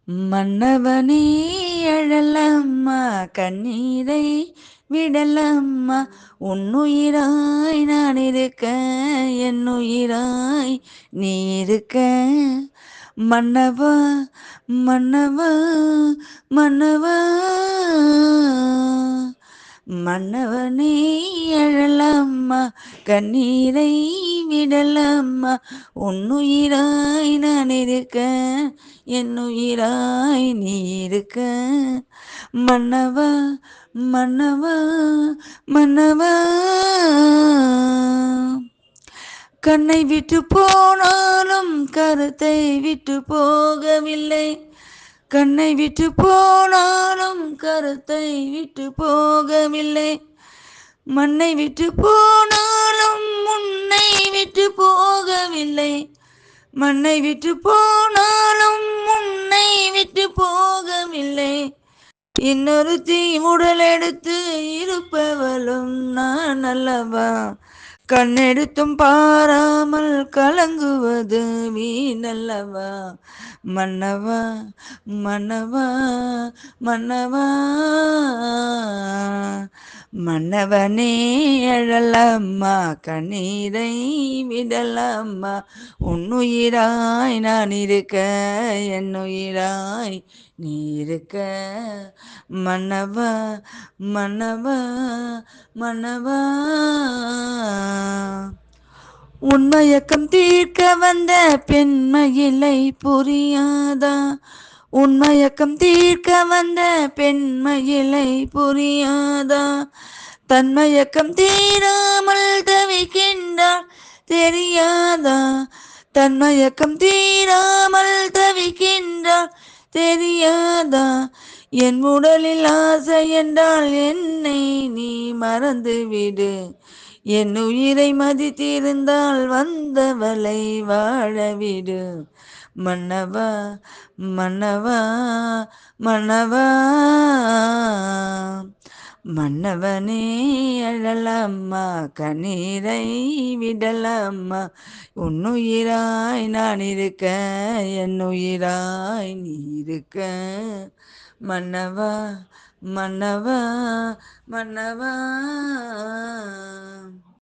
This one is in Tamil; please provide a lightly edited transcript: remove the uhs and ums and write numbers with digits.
மன்னவனே அழலம்மா கண்ணீரை விடலம்மா உன்னுயிராய் நான் இருக்க என்னுயிராய் நீ இருக்க மன்னவா மன்னவா மன்னவா மன்னவனே அழலம்மா கண்ணீரை விடலம்மா உன்னுயிராய் நான் இருக்க என்னுயிராய் நீ இருக்க மன்னவா மன்னவா மன்னவா கண்ணை விட்டு போனாலும் கருத்தை விட்டு போகவில்லை கண்ணை விட்டு போனாலும் கருத்தை விட்டு போகவில்லை மண்ணை விட்டு போனாலும் முன்னை விட்டு போகவில்லை மண்ணை விட்டு போனாலும் முன்னை விட்டு போகவில்லை இன்னொரு தீ உடல் எடுத்து இருப்பவளும் நான் அல்லவா கண்ணெடுத்தும் பாராமல் கலங்குவது வீணல்லவா மன்னவா மன்னவா மன்னவா மன்னவனே அழலம்மா கண்ணீரை விடலம்மா உன்னுயிராய் நான் இருக்க என்னுயிராய் நீ இருக்க மன்னவா மன்னவா மன்னவா உன்மயக்கம் தீர்க்க வந்த பெண்மயிலை புரியாதா உன்மயக்கம் தீர்க்க வந்த பெண்மயிலை புரியாதா தன்மயக்கம் தீராமல் தவிக்கின்றாள் தெரியாதா தன்மயக்கம் தீராமல் தவிக்கின்றாள் தெரியாதா என் உடலில் ஆசை என்றால் என்னை நீ மறந்துவிடு என் உயிரை மதித்திருந்தால் வந்தவளை வாழவிடு மன்னவா மன்னவா மன்னவா மன்னவனே அழலம்மா கண்ணீரை விடலம்மா உன்னுயிராய் நான் இருக்க என்னுயிராய் நீ இருக்க மன்னவா மன்னவா மன்னவா